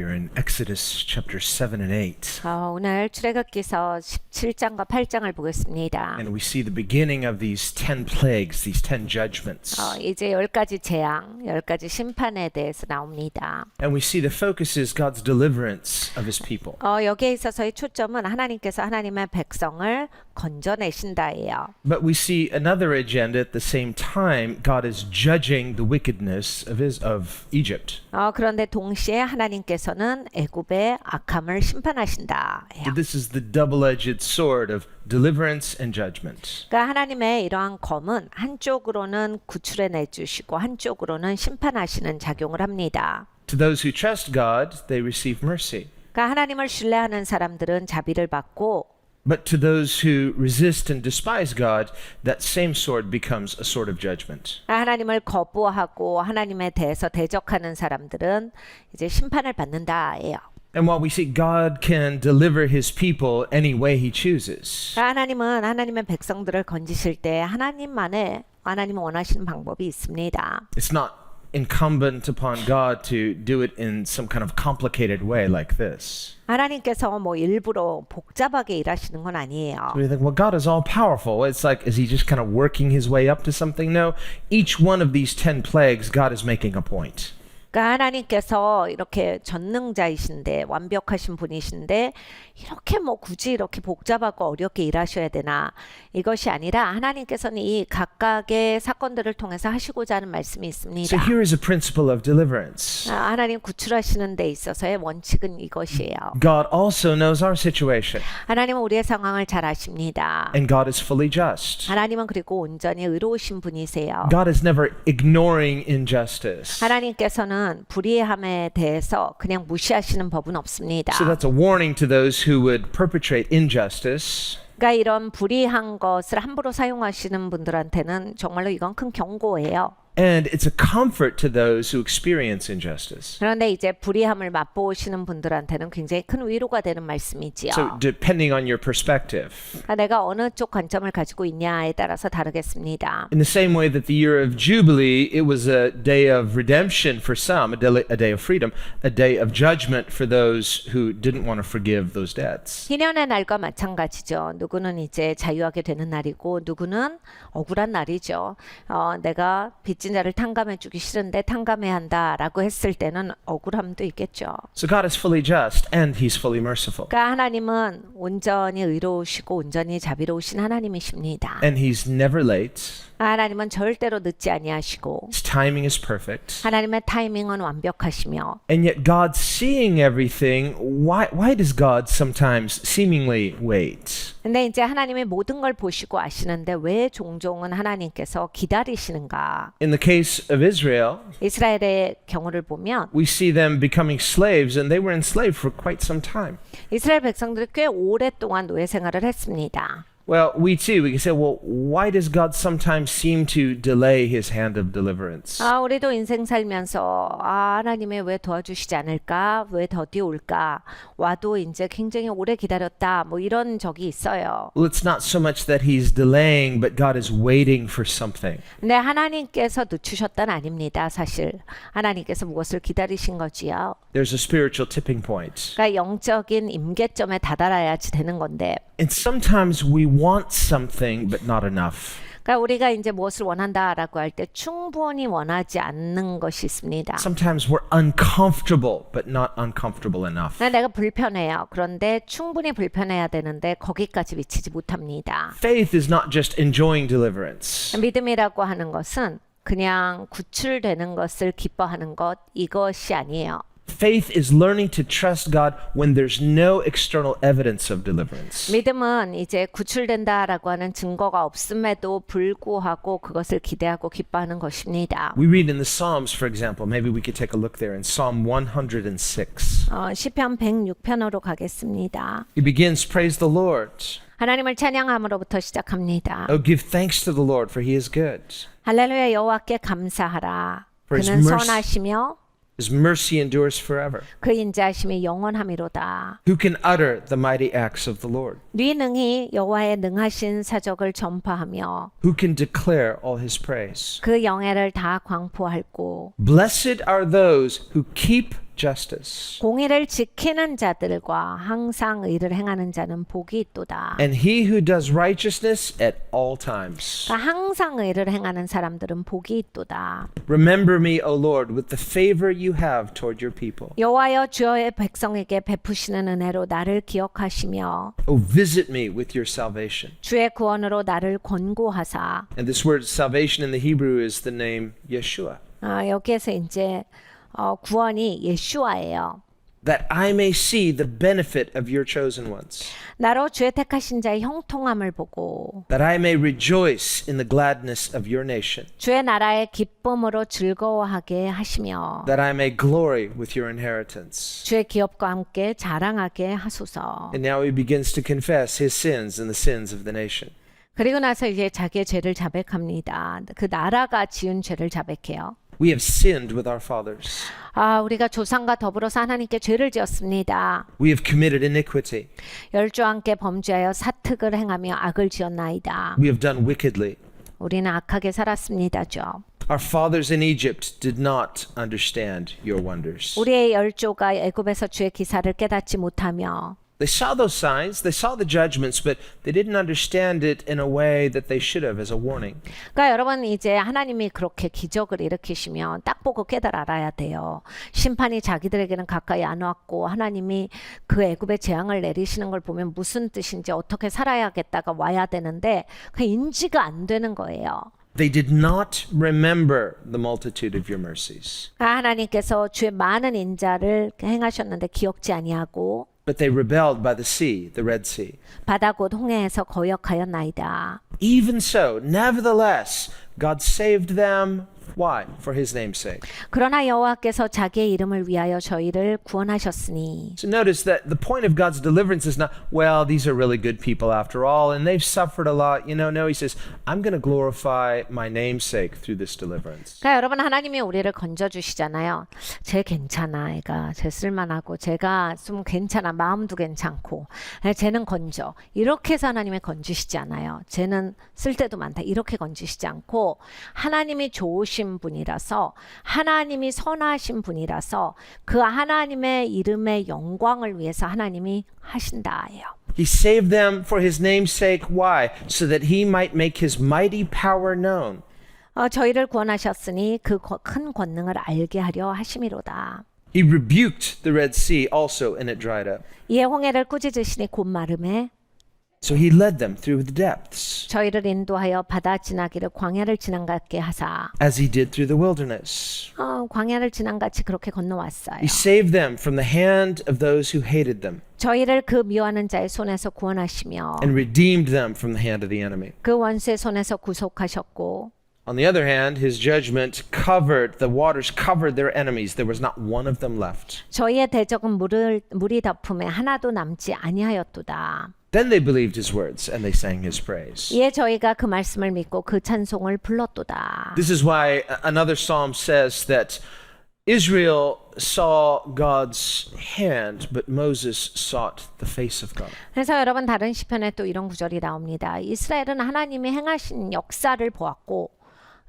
We're in Exodus chapter 7 and 8. 오늘 출애굽기서 17장과 8장을 보겠습니다. And we see the beginning of these 10 plagues, these 10 judgments. 이제 10가지 재앙, 10가지 심판에 대해서 나옵니다. And we see the focus is God's deliverance of his people. 여기에 있어서의 초점은 하나님께서 하나님의 백성을 건져내신다예요. But we see another agenda at the same time. God is judging the wickedness of Egypt. 그런데 동시에 하나님께서는 애굽의 악함을 심판하신다. This is the double-edged sword of deliverance and judgment. 그러니까 하나님의 이러한 검은 한쪽으로는 구출해 내주시고 한쪽으로는 심판하시는 작용을 합니다. To those who trust God, they receive mercy. 그러니까 하나님을 신뢰하는 사람들은 자비를 받고 But to those who resist and despise God, that same sword becomes a sword of judgment. 하나님을 거부하고 하나님에 대해서 대적하는 사람들은 이제 심판을 받는다예요. And while we see God can deliver his people any way he chooses, 하나님은 하나님의 백성들을 건지실 때 하나님이 원하시는 방법이 있습니다. it's not incumbent upon God to do it in some kind of complicated way like this. 하나님께서 일부러 복잡하게 일하시는 건 아니에요. We think, well, God is all powerful. It's like, is he just kind of working his way up to something? No, each one of these 10 plagues, God is making a point. 그러니까 하나님께서 이렇게 전능자이신데 완벽하신 분이신데 이렇게 굳이 이렇게 복잡하고 어렵게 일하셔야 되나 이것이 아니라 하나님께서는 이 각각의 사건들을 통해서 하시고자 하는 말씀이 있습니다. So here is a principle of deliverance. 하나님 구출하시는 데 있어서의 원칙은 이것이에요. God also knows our situation, 하나님은 우리의 상황을 잘 아십니다. and God is fully just. 하나님은 그리고 온전히 의로우신 분이세요. God is never ignoring injustice. 하나님께서는 불의함에 대해서 그냥 무시하시는 법은 없습니다. So that's a warning to those who would perpetrate injustice. 그러니까 이런 불의한 것을 함부로 사용하시는 분들한테는 정말로 이건 큰 경고예요. And it's a comfort to those who experience injustice. 그런데 이제 불의함을 맛보시는 분들한테는 굉장히 큰 위로가 되는 말씀이지요. So depending on your perspective. 그러니까 내가 어느 쪽 관점을 가지고 있냐에 따라서 다르겠습니다. In the same way that the year of Jubilee, it was a day of redemption for some, a day of freedom, a day of judgment for those who didn't want to forgive those debts. 희년의 날과 마찬가지죠. 누구는 이제 자유하게 되는 날이고 누구는 억울한 날이죠. 내가 빚진 자를 탕감해 주기 싫은데 탕감해야 한다라고 했을 때는 억울함도 있겠죠. So God is fully just and he's fully merciful. 그러니까 하나님은 온전히 의로우시고 온전히 자비로우신 하나님이십니다. And he's never late. 하나님은 절대로 늦지 아니하시고 His timing is perfect. 하나님의 타이밍은 완벽하시며 And yet God seeing everything, why does God sometimes seemingly wait? 근데 이제 하나님이 모든 걸 보시고 아시는데 왜 종종은 하나님께서 기다리시는가? In the case of Israel, 이스라엘의 경우를 보면 we see them becoming slaves, and they were enslaved for quite some time. 이스라엘 백성들이 꽤 오랫동안 노예 생활을 했습니다. Well, we too, we can say, well, why does God sometimes seem to delay his hand of deliverance? 우리도 인생 살면서 하나님이 왜 도와주시지 않을까? 왜 더디 올까? 와도 이제 굉장히 오래 기다렸다. 이런 적이 있어요. Well, it's not so much that he's delaying, but God is waiting for something. 근데 하나님께서 늦추셨다는 아닙니다. 사실 하나님께서 무엇을 기다리신 거지요. There's a spiritual tipping point. 그러니까 영적인 임계점에 다다라야지 되는 건데 And sometimes we want something, but not enough. 그러니까 우리가 이제 무엇을 원한다라고 할 때 충분히 원하지 않는 것이 있습니다. Sometimes we're uncomfortable, but not uncomfortable enough. 그러니까 내가 불편해요. 그런데 충분히 불편해야 되는데 거기까지 미치지 못합니다. Faith is not just enjoying deliverance. 믿음이라고 하는 것은 그냥 구출되는 것을 기뻐하는 것 이것이 아니에요. Faith is learning to trust God when there's no external evidence of deliverance. 믿음은 이제 구출된다라고 하는 증거가 없음에도 불구하고 그것을 기대하고 기뻐하는 것입니다. We read in the Psalms, for example, maybe we could take a look there in Psalm 106. 시편 106편으로 가겠습니다. He begins, praise the Lord. 하나님을 찬양함으로부터 시작합니다. Oh, give thanks to the Lord, for he is good. 할렐루야 여호와께 감사하라. For his 그는 mercy- 선하시며 His mercy endures forever. 그 인자하심이 영원함이로다. Who can utter the mighty acts of the Lord? 네 능히 여호와의 능하신 사적을 전파하며 Who can declare all his praise? 그 영예를 다 광포할고 Blessed are those who keep justice. 공의를 지키는 자들과 항상 의를 행하는 자는 복이 있도다. And he who does righteousness at all times. 그러니까 항상 의를 행하는 사람들은 복이 있도다. Remember me, O Lord, with the favor you have toward your people. 여호와여 주의 백성에게 베푸시는 은혜로 나를 기억하시며 Oh, visit me with your salvation. 주의 구원으로 나를 권고하사. And this word salvation in the Hebrew is the name Yeshua. 여기에서 이제 구원이 예슈아예요. That I may see the benefit of your chosen ones. 나로 주의 택하신 자의 형통함을 보고 That I may rejoice in the gladness of your nation. 주의 나라의 기쁨으로 즐거워하게 하시며 That I may glory with your inheritance. 주의 기업과 함께 자랑하게 하소서. And now he begins to confess his sins and the sins of the nation. 그리고 나서 이제 자기의 죄를 자백합니다. 그 나라가 지은 죄를 자백해요. We have sinned with our fathers. 우리가 조상과 더불어서 하나님께 죄를 지었습니다. We have committed iniquity. 열조와 함께 범죄하여 사특을 행하며 악을 지었나이다. We have done wickedly. 우리는 악하게 살았습니다죠. Our fathers in Egypt did not understand your wonders. 우리의 열조가 애굽에서 주의 기사를 깨닫지 못하며 They saw those signs, they saw the judgments, but they didn't understand it in a way that they should have as a warning. 그러니까 여러분 이제 하나님이 그렇게 기적을 일으키시면 딱 보고 깨달아 알아야 돼요. 심판이 자기들에게는 가까이 안 왔고 하나님이 그 애굽의 재앙을 내리시는 걸 보면 무슨 뜻인지 어떻게 살아야겠다가 와야 되는데 그 인지가 안 되는 거예요. They did not remember the multitude of your mercies, 하나님께서 주의 많은 인자를 행하셨는데 기억지 아니하고 but they rebelled by the sea, the Red Sea. 바다 곧 홍해에서 거역하였나이다. Even so, nevertheless, God saved them. Why? For his name's sake. 그러나 여호와께서 자기의 이름을 위하여 저희를 구원하셨으니. So notice that the point of God's deliverance is not, well, these are really good people after all, and they've suffered a lot. No, he says, I'm going to glorify my name's sake through this deliverance. 그러니까 여러분 하나님이 우리를 건져주시잖아요. 쟤 괜찮아, 애가 쟤 쓸만하고 쟤가 좀 괜찮아, 마음도 괜찮고 쟤는 건져. 이렇게 해서 하나님이 건지시지 않아요. 쟤는 쓸데도 많다. 이렇게 건지시지 않고 하나님이 좋으신 분이라서 하나님이 선하신 분이라서 그 하나님의 이름의 영광을 위해서 하나님이 하신다예요. He saved them for his name's sake. Why? So that he might make his mighty power known. 저희를 구원하셨으니 그 큰 권능을 알게 하려 하심이로다. He rebuked the Red Sea also, and it dried up. 이에 홍해를 꾸짖으시니 곧 마름에 So he led them through the depths, 저희를 인도하여 바다 지나기를 광야를 지난같게 하사. as he did through the wilderness. 광야를 지난같이 그렇게 건너왔어요. He saved them from the hand of those who hated them, 저희를 그 미워하는 자의 손에서 구원하시며 and redeemed them from the hand of the enemy. 그 원수의 손에서 구속하셨고 On the other hand, his judgment the waters covered their enemies. There was not one of them left. 저희의 대적은 물이 덮음에 하나도 남지 아니하였도다. Then they believed his words, and they sang his praise. 이에 저희가 그 말씀을 믿고 그 찬송을 불렀도다. This is why another psalm says that Israel saw God's hand, but Moses sought the face of God. 그래서 여러분 다른 시편에 또 이런 구절이 나옵니다. 이스라엘은 하나님이 행하신 역사를 보았고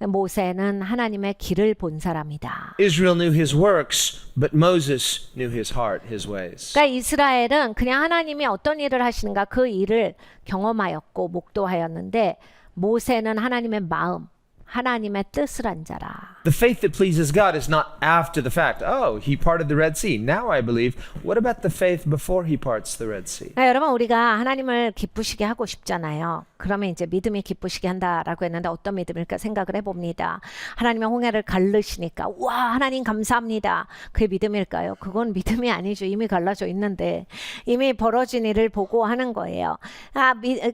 모세는 하나님의 길을 본 사람이다. Israel knew his works, but Moses knew his heart, his ways. 그러니까 이스라엘은 그냥 하나님이 어떤 일을 하시는가 그 일을 경험하였고 목도하였는데 모세는 하나님의 마음, 하나님의 뜻을 안 자라. The faith that pleases God is not after the fact. Oh, he parted the Red Sea. Now I believe. What about the faith before he parts the Red Sea? 여러분 우리가 하나님을 기쁘시게 하고 싶잖아요. 그러면 이제 믿음이 기쁘시게 한다라고 했는데 어떤 믿음일까 생각을 해봅니다. 하나님의 홍해를 갈르시니까 와 하나님 감사합니다. 그게 믿음일까요? 그건 믿음이 아니죠. 이미 갈라져 있는데 이미 벌어진 일을 보고 하는 거예요.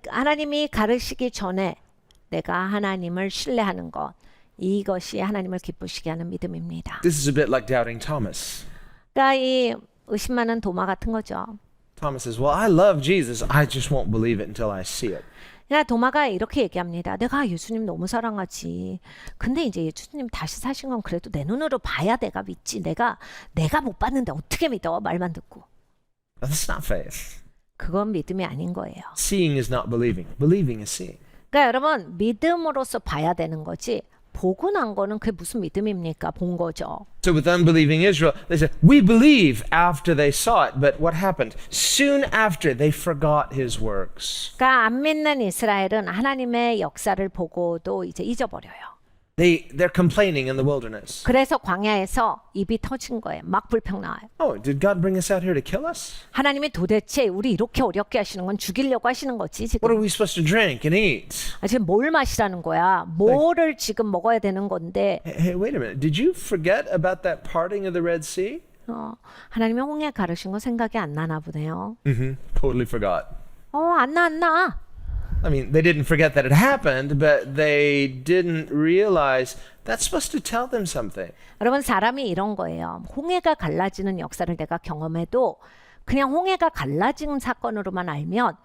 하나님이 가르시기 전에 내가 하나님을 신뢰하는 것 이것이 하나님을 기쁘시게 하는 믿음입니다. This is a bit like doubting Thomas. 그러니까 이 의심 많은 도마 같은 거죠. Thomas says, well, I love Jesus. I just won't believe it until I see it. 그러니까 도마가 이렇게 얘기합니다. 내가 예수님 너무 사랑하지. 근데 이제 예수님 다시 사신 건 그래도 내 눈으로 봐야 내가 믿지. 내가 못 봤는데 어떻게 믿어? 말만 듣고. That's not faith. 그건 믿음이 아닌 거예요. Seeing is not believing. Believing is seeing. 그러니까 여러분 믿음으로써 봐야 되는 거지 보고 난 거는 그게 무슨 믿음입니까? 본 거죠. So with unbelieving Israel, they said, we believe after they saw it. But what happened? Soon after, they forgot his works. 그러니까 안 믿는 이스라엘은 하나님의 역사를 보고도 이제 잊어버려요. They're complaining in the wilderness. 그래서 광야에서 입이 터진 거예요. 막 불평 나와요. Oh, did God bring us out here to kill us? 하나님이 도대체 우리 이렇게 어렵게 하시는 건 죽이려고 하시는 거지 What 지금. are we supposed to drink and eat? 지금 뭘 마시라는 거야? 뭐를 지금 먹어야 되는 건데 Hey, wait a minute. Did you forget about that parting of the Red Sea? 하나님이 홍해 가르신 거 생각이 안 나나 보네요. Totally forgot. 안 나. I mean, they didn't forget that it happened, but they didn't realize that's supposed to tell them something. 여러분 사람이 이런 거예요. 홍해가 갈라지는 역사를 내가 경험해도 그냥 홍해가 갈라진 사건으로만 알면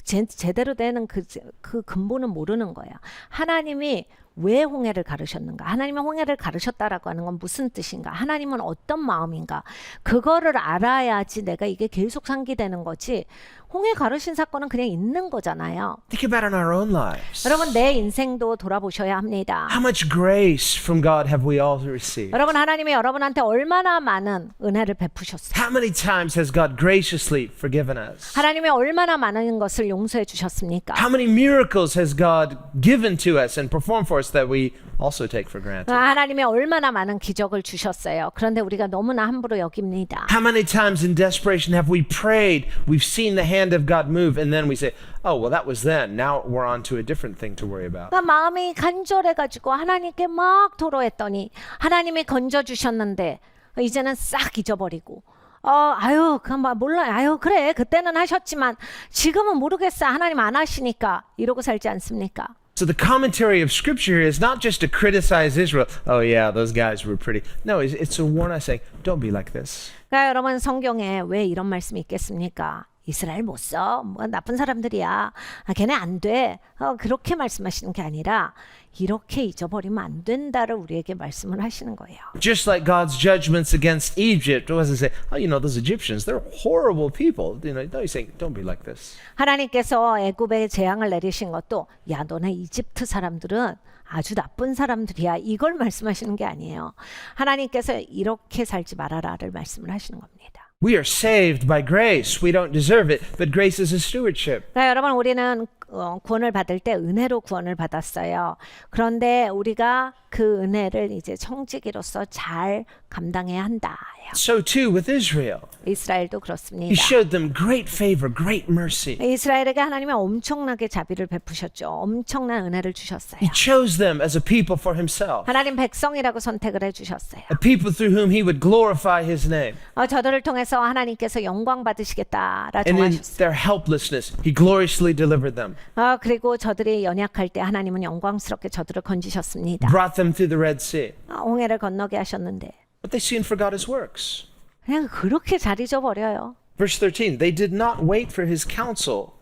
제대로 되는 그 근본은 모르는 거예요. 하나님이 왜 홍해를 가르셨는가? 하나님은 홍해를 가르셨다라고 하는 건 무슨 뜻인가? 하나님은 어떤 마음인가? 그거를 알아야지 내가 이게 계속 상기되는 거지. 홍해 가르신 사건은 그냥 있는 거잖아요. Think about in our own lives. 여러분 내 인생도 돌아보셔야 합니다. How much grace from God have we all received? 여러분 하나님이 여러분한테 얼마나 많은 은혜를 베푸셨어요. How many times has God graciously forgiven us? 하나님이 얼마나 많은 것을 용서해 주셨습니까? How many miracles has God given to us and performed for us that we also take for granted? 하나님이 얼마나 많은 기적을 주셨어요. 그런데 우리가 너무나 함부로 여깁니다. How many times in desperation have we prayed, we've seen the hand of God move, and then we say, oh, well, that was then. Now we're on to a different thing to worry about. 그러니까 마음이 간절해가지고 하나님께 막 토로했더니 하나님이 건져주셨는데 이제는 싹 잊어버리고 그건 몰라요. 그래 그때는 하셨지만 지금은 모르겠어. 하나님 안 하시니까 이러고 살지 않습니까? So the commentary of Scripture here is not just to criticize Israel. Oh yeah, those guys were pretty. No, it's to warn us, saying, don't be like this. 그러니까 여러분 성경에 왜 이런 말씀이 있겠습니까? 이스라엘 못 써. 뭐 나쁜 사람들이야. 걔네 안 돼. 그렇게 말씀하시는 게 아니라 이렇게 잊어버리면 안 된다를 우리에게 말씀을 하시는 거예요. Just like God's judgments against Egypt wasn't say, oh, you know, those Egyptians, they're horrible people. You know, no, he's saying, don't be like this. 하나님께서 애굽에 재앙을 내리신 것도 야 너네 이집트 사람들은 아주 나쁜 사람들이야. 이걸 말씀하시는 게 아니에요. 하나님께서 이렇게 살지 말아라를 말씀을 하시는 겁니다. We are saved by grace. We don't deserve it, but grace is a stewardship. 그러니까 여러분 우리는 구원을 받을 때 은혜로 구원을 받았어요. 그런데 우리가 그 은혜를 이제 청지기로서 잘 감당해야 한다. So too with Israel. 이스라엘도 He 그렇습니다. showed them great favor, great mercy. 이스라엘에게 하나님은 엄청나게 자비를 베푸셨죠. 엄청난 은혜를 주셨어요. He chose them as a people for himself, 하나님 백성이라고 선택을 해주셨어요. a people through whom he would glorify his name. 저들을 통해서 하나님께서 영광 받으시겠다라 And in 정하셨어요. their helplessness, he gloriously delivered them, 그리고 저들이 연약할 때 하나님은 영광스럽게 저들을 건지셨습니다. brought them through the Red Sea. 홍해를 건너게 하셨는데 But they soon forgot his works. 그냥 그렇게 잘 잊어버려요. Verse 13, they did not wait for his counsel.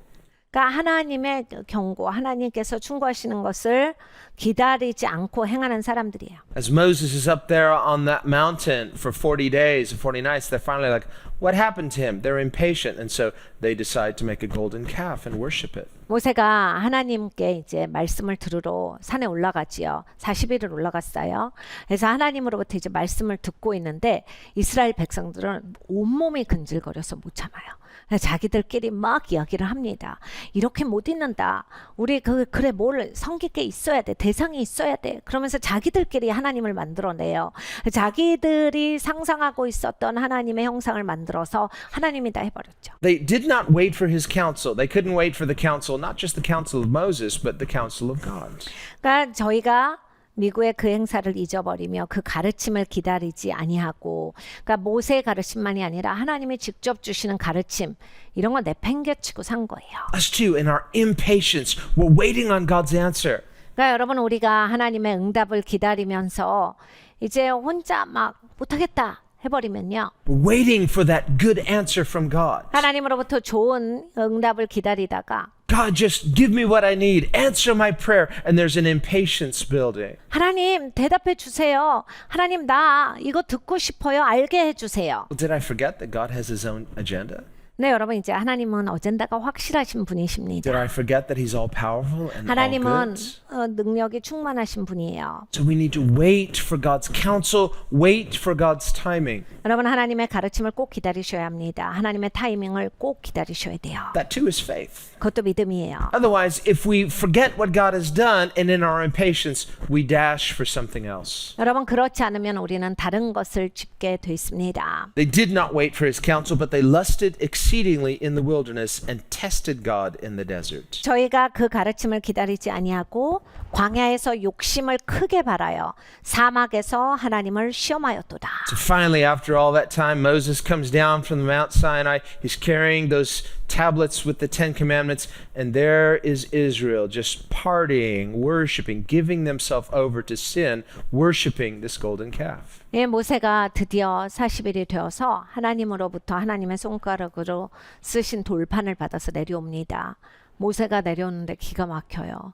그러니까 하나님의 경고, 하나님께서 충고하시는 것을 기다리지 않고 행하는 사람들이에요. As Moses is up there on that mountain for 40 days and 40 nights, they're finally like, what happened to him? They're impatient, and so they decide to make a golden calf and worship it. 모세가 하나님께 이제 말씀을 들으러 산에 올라가지요. 40일을 올라갔어요. 그래서 하나님으로부터 이제 말씀을 듣고 있는데 이스라엘 백성들은 온몸이 근질거려서 못 참아요. 자기들끼리 막 이야기를 합니다. 이렇게 못 있는다. 우리 그래 뭘 성길 게 있어야 돼. 대상이 있어야 돼. 그러면서 자기들끼리 하나님을 만들어내요. 자기들이 상상하고 있었던 하나님의 형상을 만들어서 하나님이 다 해버렸죠. They did not wait for his counsel. They couldn't wait for the counsel, not just the counsel of Moses, but the counsel of God. 그러니까 저희가 미국의 그 행사를 잊어버리며 그 가르침을 기다리지 아니하고, 그러니까 모세의 가르침만이 아니라 하나님이 직접 주시는 가르침 이런 거 내팽개치고 산 거예요. Us too, in our impatience, we're waiting on God's answer. 그러니까 여러분 우리가 하나님의 응답을 기다리면서 이제 혼자 막 못하겠다 해버리면요. We're waiting for that good answer from God. 하나님으로부터 좋은 응답을 기다리다가 God, just give me what I need. Answer my prayer. And there's an impatience building. 하나님 대답해 주세요. 하나님 나 이거 듣고 싶어요. 알게 해주세요. Well, did I forget that God has his own agenda? 네, 여러분 이제 하나님은 어젠다가 확실하신 분이십니다. Did I forget that He's all powerful and all 하나님은 good? 능력이 충만하신 분이에요. So we need to wait for God's counsel, wait for God's timing. 여러분 하나님의 가르침을 꼭 기다리셔야 합니다. 하나님의 타이밍을 꼭 기다리셔야 돼요. That too is faith. 그것도 믿음이에요. Otherwise, if we forget what God has done and in our impatience, we dash for something else. 여러분 그렇지 않으면 우리는 다른 것을 짚게 돼 있습니다. They did not wait for His counsel, but they lusted exceedingly in the wilderness and tested God in the desert. 저희가 그 가르침을 기다리지 아니하고 광야에서 욕심을 크게 발하여 사막에서 하나님을 시험하였도다. So finally, after all that time, Moses comes down from the Mount Sinai. He's carrying those tablets with the Ten Commandments, and there is Israel just partying, worshiping, giving themselves over to sin, worshiping this golden calf. 예, 모세가 드디어 40일이 되어서 하나님으로부터 하나님의 손가락으로 쓰신 돌판을 받아서 내려옵니다. 모세가 내려오는데 기가 막혀요.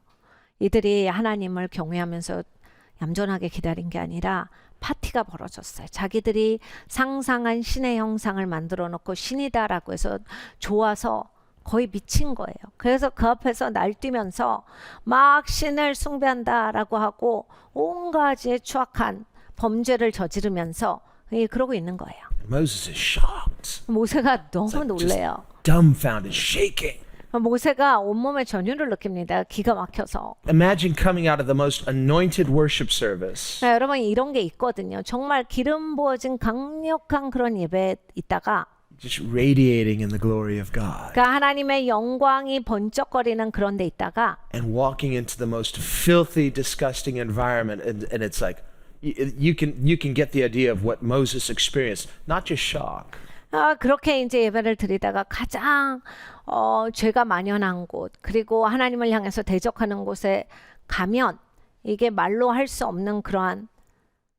이들이 하나님을 경외하면서 얌전하게 기다린 게 아니라 파티가 벌어졌어요. 자기들이 상상한 신의 형상을 만들어 놓고 신이다라고 해서 좋아서 거의 미친 거예요. 그래서 그 앞에서 날뛰면서 막 신을 숭배한다라고 하고 온갖 추악한 범죄를 저지르면서 그러고 있는 거예요. Moses is shocked, 모세가 너무 놀래요. dumbfounded, shaking. 모세가 온몸에 전율을 느낍니다. 기가 막혀서. Imagine coming out of the most anointed worship service. 네, 여러분 이런 게 있거든요. 정말 기름 부어진 강력한 그런 예배에 있다가 Just radiating in the glory of God. 그러니까 하나님의 영광이 번쩍거리는 그런 데 있다가 And walking into the most filthy, disgusting environment. And it's like, you can get the idea of what Moses experienced. Not just shock. 그렇게 이제 예배를 드리다가 가장 죄가 만연한 곳 그리고 하나님을 향해서 대적하는 곳에 가면 이게 말로 할 수 없는 그러한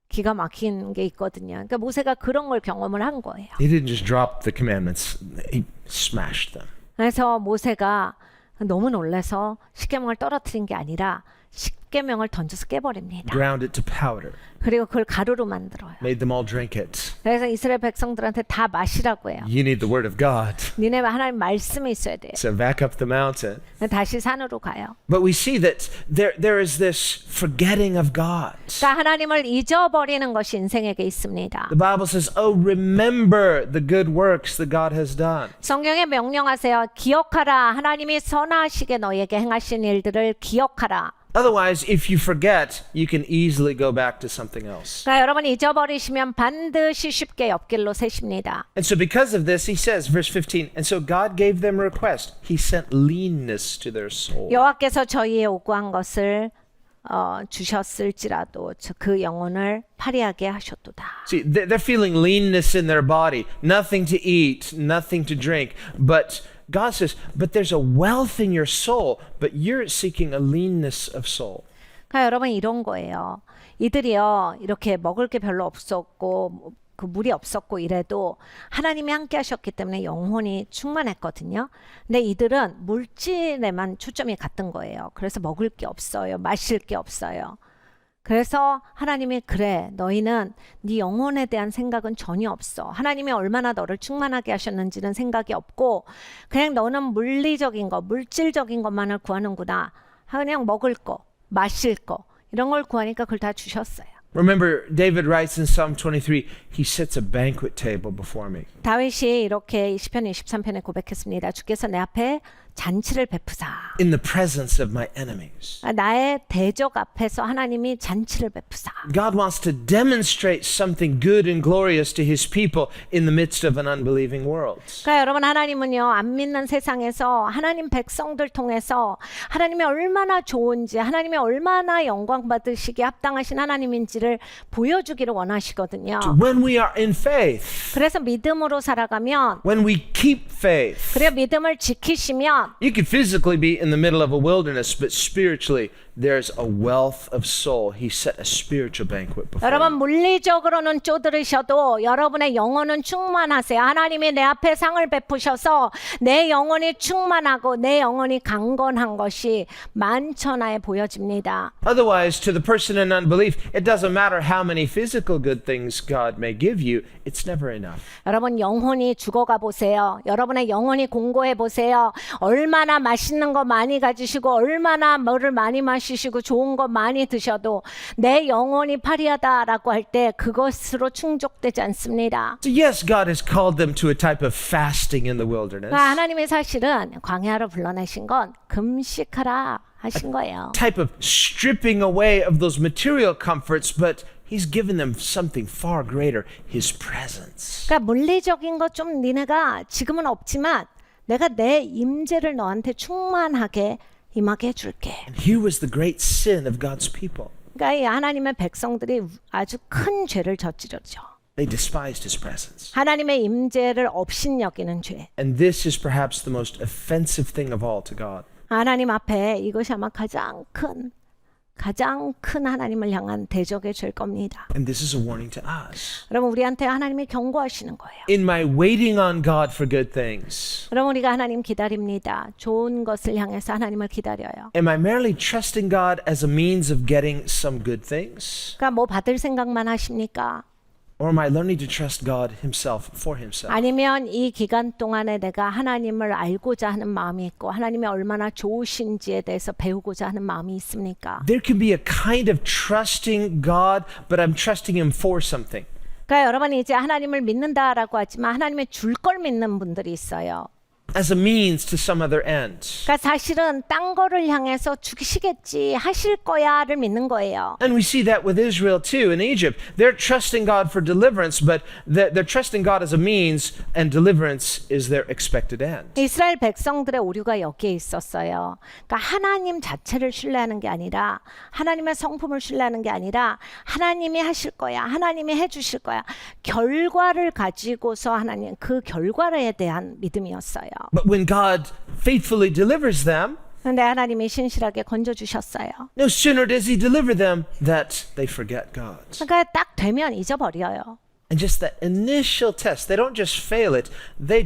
기가 막힌 게 있거든요. 그러니까 모세가 그런 걸 경험을 한 거예요. He didn't just drop the commandments. He smashed them. 그래서 모세가 너무 놀라서 십계명을 떨어뜨린 게 아니라 십계명을 던져서 깨버립니다. Ground it to powder. 그리고 그걸 가루로 만들어요. Made them all drink it. 그래서 이스라엘 백성들한테 다 마시라고 해요. You need the word of God. 니네 하나님 말씀이 있어야 돼요. So back up the mountain. 다시 산으로 가요. But we see that there is this forgetting of God. 그러니까 하나님을 잊어버리는 것이 인생에게 있습니다. The Bible says, oh, remember the good works that God has done. 성경에 명령하세요. 기억하라. 하나님이 선하시게 너에게 행하신 일들을 기억하라. Otherwise, if you forget, you can easily go back to something else. 그러니까 여러분 잊어버리시면 반드시 쉽게 옆길로 새십니다. And so because of this, he says, verse 15, and so God gave them a request. He sent leanness to their soul. 여호와께서 저희의 요구한 것을 주셨을지라도 그 영혼을 파리하게 하셨도다. See, they're feeling leanness in their body. Nothing to eat, nothing to drink. But God says, but there's a wealth in your soul, but you're seeking a leanness of soul. 그러니까 여러분 이런 거예요. 이들이요 이렇게 먹을 게 별로 없었고 그 물이 없었고 이래도 하나님이 함께 하셨기 때문에 영혼이 충만했거든요. 근데 이들은 물질에만 초점이 갔던 거예요. 그래서 먹을 게 없어요. 마실 게 없어요. 그래서 하나님이 그래 너희는 네 영혼에 대한 생각은 전혀 없어. 하나님이 얼마나 너를 충만하게 하셨는지는 생각이 없고 그냥 너는 물리적인 거 물질적인 것만을 구하는구나. 그냥 먹을 거 마실 거 이런 걸 구하니까 그걸 다 주셨어요. Remember, David writes in Psalm 23, he sets a banquet table before me. 다윗이 이렇게 시편 23편에 고백했습니다. 주께서 내 앞에 잔치를 베푸사. In the presence of my enemies. 나의 대적 앞에서 하나님이 잔치를 베푸사. God wants to demonstrate something good and glorious to his people in the midst of an unbelieving world. 그러니까 여러분 하나님은요 안 믿는 세상에서 하나님 백성들 통해서 하나님이 얼마나 좋은지 하나님이 얼마나 영광 받으시기에 합당하신 하나님인지를 보여주기를 원하시거든요. When we are in faith, 그래서 믿음으로 살아가면 when we keep faith, 그리고 믿음을 지키시면 것입니다. You could physically be in the middle of a wilderness, but spiritually, there's a wealth of soul. He set a spiritual banquet before 여러분 you. 물리적으로는 쪼들으셔도 여러분의 영혼은 충만하세요. 하나님이 내 앞에 상을 베푸셔서 내 영혼이 충만하고 내 영혼이 강건한 것이 만천하에 보여집니다. Otherwise, to the person in unbelief, it doesn't matter how many physical good things God may give you, it's never enough. 여러분 영혼이 죽어가 보세요. 여러분의 영혼이 공고해 보세요. 얼마나 맛있는 거 많이 가지시고 얼마나 뭐를 많이 마시시고 좋은 거 많이 드셔도 내 영혼이 파리하다라고 할 때 그것으로 충족되지 않습니다. So, yes, God has called them to a type of fasting in the wilderness, 그러니까 하나님의 사실은 광야로 불러내신 건 금식하라 하신 거예요. type of stripping away of those material comforts, but He's given them something far greater, His presence. 그러니까 물리적인 것 좀 니네가 지금은 없지만 내가 내 임재를 너한테 충만하게 임하게 해줄게. And here was the great sin of God's people. 그러니까 이 하나님의 백성들이 아주 큰 죄를 저지르죠. They despised His presence. 하나님의 임재를 업신여기는 죄. And this is perhaps the most offensive thing of all to God. 하나님 앞에 이것이 아마 가장 큰 하나님을 향한 대적의 죄일 겁니다. And this is a warning to us. 여러분 우리한테 하나님이 경고하시는 거예요. In my waiting on God for good things, 여러분 우리가 하나님 기다립니다. 좋은 것을 향해서 하나님을 기다려요. am I merely trusting God as a means of getting some good things? 그러니까 뭐 받을 생각만 하십니까? Or am I learning to trust God Himself for Himself? 아니면 이 기간 동안에 내가 하나님을 알고자 하는 마음이 있고 하나님이 얼마나 좋으신지에 대해서 배우고자 하는 마음이 있습니까? There can be a kind of trusting God, but I'm trusting Him for something. 그러니까 여러분이 이제 하나님을 믿는다라고 하지만 하나님의 줄 걸 믿는 분들이 있어요. As a means to some other end. 그러니까 사실은 딴 거를 향해서 죽이시겠지 하실 거야를 믿는 거예요. And we see that with Israel too, in Egypt. They're trusting God for deliverance, but they're trusting God as a means, and deliverance is their expected end. 이스라엘 백성들의 오류가 여기에 있었어요. 그러니까 하나님 자체를 신뢰하는 게 아니라 하나님의 성품을 신뢰하는 게 아니라 하나님이 하실 거야. 하나님이 해 주실 거야. 결과를 가지고서 하나님 그 결과에 대한 믿음이었어요. But when God faithfully delivers them, 근데 하나님이 신실하게 건져 주셨어요. no sooner does He deliver them that they forget God. 그러니까 딱 되면 잊어버려요. And just that initial test, they don't just fail it, they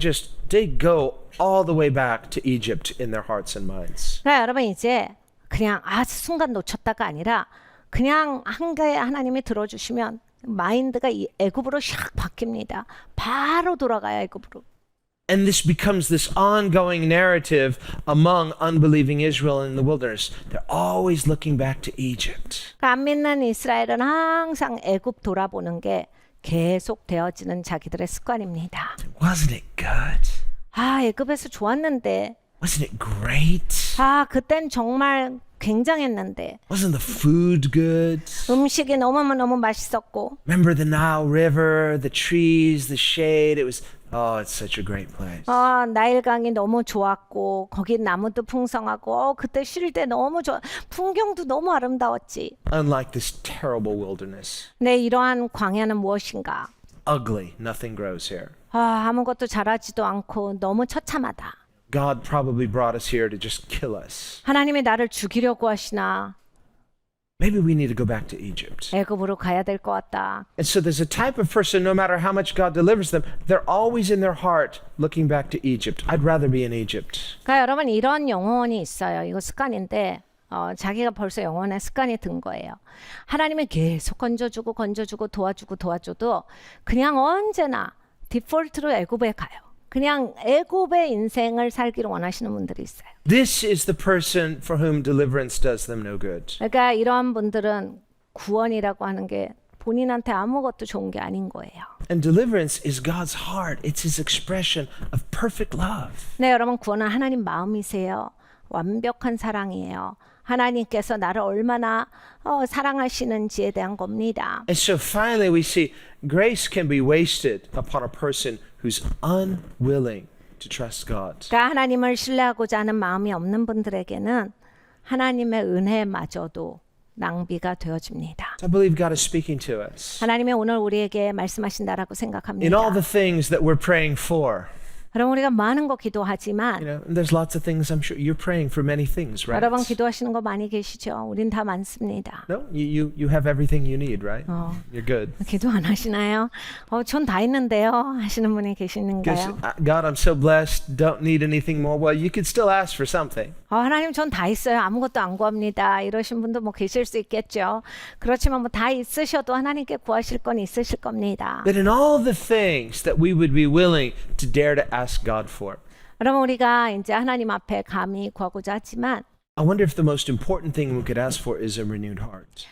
go all the way back to Egypt in their hearts and minds. 그러니까 여러분 이제 그냥 순간 놓쳤다가 아니라 그냥 한가에 하나님이 들어주시면 마인드가 이 애굽으로 샥 바뀝니다. 바로 돌아가요 애굽으로. And this becomes this ongoing narrative among unbelieving Israel in the wilderness. They're always looking back to Egypt. 그러니까 안 믿는 이스라엘은 항상 애굽 돌아보는 게 계속 되어지는 자기들의 습관입니다. Wasn't it good? 애굽에서 좋았는데. Wasn't it great? 그땐 정말 굉장했는데. Wasn't the food good? 음식이 너무 맛있었고. Remember the Nile River, the trees, the shade. It's such a great place. 나일강이 너무 좋았고 거기 나무도 풍성하고 그때 쉴 때 너무 좋아. 풍경도 너무 아름다웠지. Unlike this terrible wilderness. 네, 이러한 광야는 무엇인가? Ugly, nothing grows here. 아무것도 자라지도 않고 너무 처참하다. God probably brought us here to just kill us. 하나님이 나를 죽이려고 하시나? Maybe we need to go back to Egypt. 애굽으로 가야 될 것 같다. And so there's a type of person, no matter how much God delivers them, they're always in their heart looking back to Egypt. I'd rather be in Egypt. 그러니까 여러분 이런 영혼이 있어요. 이거 습관인데 자기가 벌써 영혼의 습관이 든 거예요. 하나님이 계속 건져주고 도와줘도 그냥 언제나 디폴트로 애굽에 가요. 그냥 애굽의 인생을 살기를 원하시는 분들이 있어요. This is the person for whom deliverance does them no good. 그러니까 이러한 분들은 구원이라고 하는 게 본인한테 아무것도 좋은 게 아닌 거예요. And deliverance is God's heart. It's His expression of perfect love. 네, 여러분 구원은 하나님 마음이세요. 완벽한 사랑이에요. 하나님께서 나를 얼마나 사랑하시는지에 대한 겁니다. And so finally we see grace can be wasted upon a person who's unwilling to trust God. 그러니까 하나님을 신뢰하고자 하는 마음이 없는 분들에게는 하나님의 은혜마저도 낭비가 되어집니다. I believe God is speaking to us. 하나님이 오늘 우리에게 말씀하신다라고 생각합니다. In all the things that we're praying for, 여러분 우리가 많은 거 You 기도하지만 know, and there's lots of things. I'm sure you're praying for many things, right? 여러분 기도하시는 거 많이 계시죠? 우린 다 많습니다. No, you have everything you need, right? You're good. 기도 안 하시나요? 전 다 있는데요 하시는 분이 Because, 계시는가요? God, I'm so blessed. Don't need anything more. Well, you could still ask for something. 하나님 전 다 있어요. 아무것도 안 구합니다. 이러신 분도 뭐 계실 수 있겠죠. 그렇지만 뭐 다 있으셔도 하나님께 구하실 건 있으실 겁니다. That in all the things that we would be willing to dare to ask God for, 여러분 우리가 이제 하나님 앞에 감히 구하고자 하지만 I wonder if the most important thing we could ask for is a renewed heart.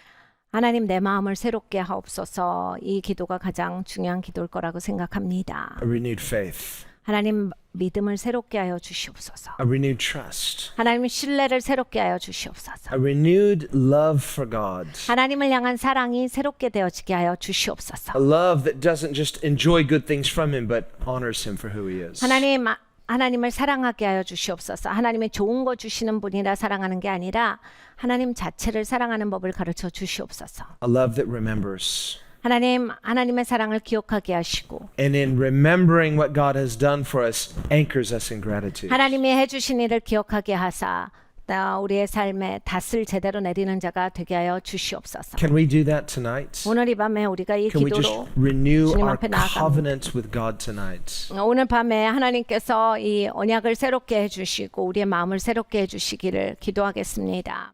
하나님 내 마음을 새롭게 하옵소서 이 기도가 가장 중요한 기도일 거라고 생각합니다. A renewed faith, 하나님 믿음을 새롭게 하여 주시옵소서. a renewed trust, 하나님 신뢰를 새롭게 하여 주시옵소서. a renewed love for God, 하나님을 향한 사랑이 새롭게 되어지게 하여 주시옵소서. a love that doesn't just enjoy good things from Him, but honors Him for who He is. 하나님을 사랑하게 하여 주시옵소서. 하나님의 좋은 거 주시는 분이라 사랑하는 게 아니라 하나님 자체를 사랑하는 법을 가르쳐 주시옵소서. A love that remembers. 하나님의 사랑을 기억하게 하시고 And in remembering what God has done for us, anchors us in gratitude. 하나님이 해주신 일을 기억하게 하사 우리의 삶에 닷을 제대로 내리는 자가 되게 하여 주시옵소서. Can we do that tonight? 오늘 이 밤에 우리가 이 Can we just 기도로 renew 주님 our 앞에 나아갑니다. covenant with God tonight? 오늘 밤에 하나님께서 이 언약을 새롭게 해주시고 우리의 마음을 새롭게 해주시기를 기도하겠습니다.